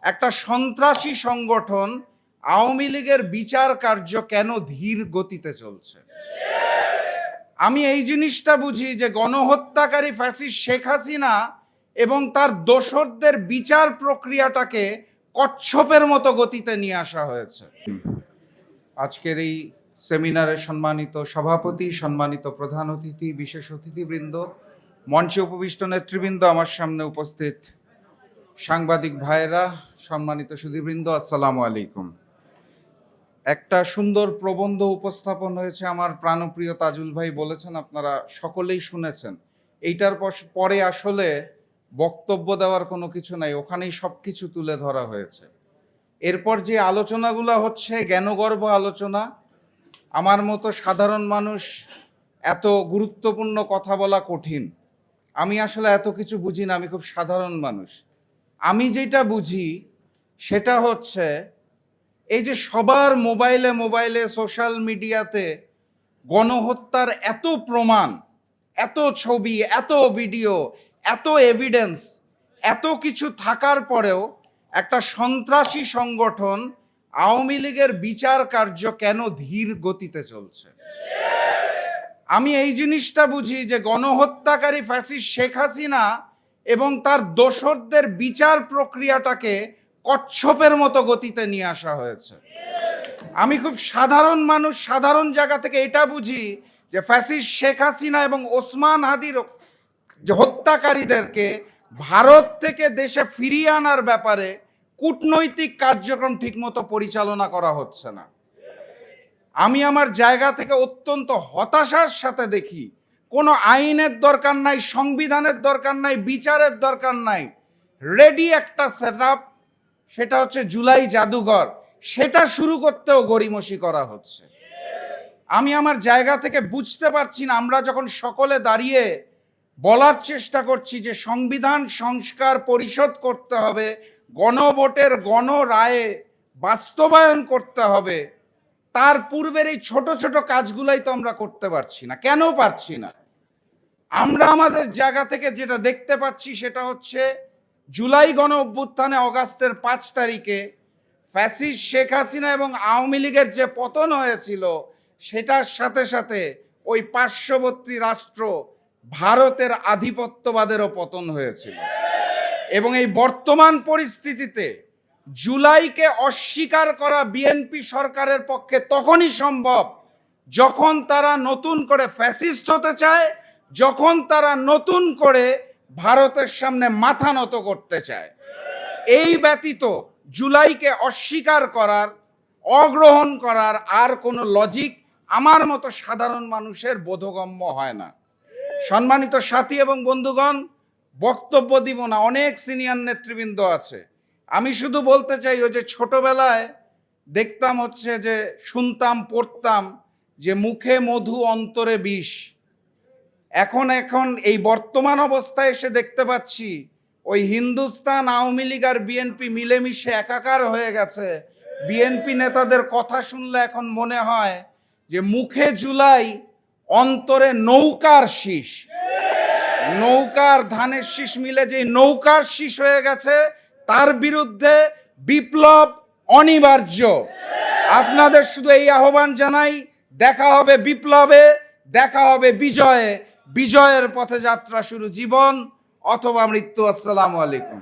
একটা সন্ত্রাসী সংগঠন আওয়ামী লীগের বিচার কার্য কেন ধীর গতিতে চলছে। আমি এই জিনিসটা বুঝি যে গণহত্যাকারী ফ্যাসিস্ট শেখ হাসিনা এবং তার দোসরদের বিচার প্রক্রিয়াটাকে কচ্ছপের মতো গতিতে নিয়ে আসা হয়েছে। আজকের এই সেমিনারে সম্মানিত সভাপতি, সম্মানিত প্রধান অতিথি, বিশেষ অতিথিবৃন্দ, মঞ্চে উপবিষ্ট নেতৃবৃন্দ, আমার সামনে উপস্থিত সাংবাদিক ভাইয়েরা, সম্মানিত সুধীবৃন্দ, আসসালামু আলাইকুম। একটা সুন্দর প্রবন্ধ উপস্থাপন হয়েছে, আমার প্রাণপ্রিয় তাজুল ভাই বলেছেন, আপনারা সকলেই শুনেছেন। এইটার পরে আসলে বক্তব্য দেওয়ার কোনো কিছু নাই, ওখানেই সব কিছু তুলে ধরা হয়েছে। এরপর যে আলোচনাগুলো হচ্ছে জ্ঞানগর্ভ আলোচনা। আমার মতো সাধারণ মানুষ এত গুরুত্বপূর্ণ কথা বলা কঠিন। আমি আসলে এত কিছু বুঝি না, আমি খুব সাধারণ মানুষ। আমি যেটা বুঝি সেটা হচ্ছে এই যে সবার মোবাইলে সোশ্যাল মিডিয়াতে গণহত্যার এত প্রমাণ, এত ছবি, এত ভিডিও, এত এভিডেন্স, এত কিছু থাকার পরেও একটা সন্ত্রাসী সংগঠন আওয়ামী লীগের বিচার কার্য কেন ধীর গতিতে চলছে। আমি এই জিনিসটা বুঝি যে গণহত্যাকারী ফ্যাসিস্ট শেখ হাসিনা এবং তার দোসরদের বিচার প্রক্রিয়াটাকে কচ্ছপের মতো গতিতে নিয়ে আসা হয়েছে। আমি খুব সাধারণ মানুষ, সাধারণ জায়গা থেকে এটা বুঝি যে ফ্যাসিস্ট শেখ হাসিনা এবং ওসমান হাদির হত্যাকারীদেরকে ভারত থেকে দেশে ফিরিয়ে আনার ব্যাপারে কূটনৈতিক কার্যক্রম ঠিকমতো পরিচালনা করা হচ্ছে না। আমি আমার জায়গা থেকে অত্যন্ত হতাশার সাথে দেখি কোনো আইনের দরকার নাই, সংবিধানের দরকার নাই, বিচারের দরকার নাই, রেডি একটা সেটআপ, সেটা হচ্ছে জুলাই জাদুঘর, সেটা শুরু করতেও গড়িমসি করা হচ্ছে। আমি আমার জায়গা থেকে বুঝতে পারছি না, আমরা যখন সকলে দাঁড়িয়ে বলার চেষ্টা করছি যে সংবিধান সংস্কার পরিশোধ করতে হবে, গণভোটের গণরায়ে বাস্তবায়ন করতে হবে, তার পূর্বের এই ছোট ছোট কাজগুলাই তো আমরা করতে পারছি না। কেন পারছি না? আমরা আমাদের জায়গা থেকে যেটা দেখতে পাচ্ছি সেটা হচ্ছে জুলাই গণ অভ্যুত্থানে অগাস্টের 5 তারিখে ফ্যাসিস্ট শেখ হাসিনা এবং আওয়ামী লীগের যে পতন হয়েছিল, সেটার সাথে সাথে ওই পার্শ্ববর্তী রাষ্ট্র ভারতের আধিপত্যবাদেরও পতন হয়েছিল। এবং এই বর্তমান পরিস্থিতিতে জুলাইকে অস্বীকার করা বিএনপি সরকারের পক্ষে তখনই সম্ভব যখন তারা নতুন করে ফ্যাসিস্ট হতে চায়, যখন তারা নতুন করে ভারতের সামনে মাথা নত করতে চায়। এই ব্যতীত জুলাইকে অস্বীকার করার, অগ্রহণ করার আর কোনো লজিক আমার মতো সাধারণ মানুষের বোধগম্য হয় না। সম্মানিত সাথী এবং বন্ধুগণ, বক্তব্য দিব না, অনেক সিনিয়র নেতৃবৃন্দ আছে। আমি শুধু বলতে চাই, ওই যে ছোটবেলায় দেখতাম হচ্ছে যে শুনতাম, পড়তাম যে মুখে মধু অন্তরে বিষ। এখন এই বর্তমান অবস্থায় এসে দেখতে পাচ্ছি ওই হিন্দুস্তান আওয়ামী লীগ আর বিএনপি মিলেমিশে একাকার হয়ে গেছে। বিএনপি নেতাদের কথা শুনলে এখন মনে হয় যে মুখে জুলাই, অন্তরে নৌকার শীষ। নৌকার ধানের শীষ মিলে যে নৌকার শীষ হয়ে গেছে, তার বিরুদ্ধে বিপ্লব অনিবার্য। আপনাদের শুধু এই আহ্বান জানাই, দেখা হবে বিপ্লবে, দেখা হবে বিজয়ে। বিজয়ের পথে যাত্রা শুরু, জীবন অথবা মৃত্যু। আসসালামু আলাইকুম।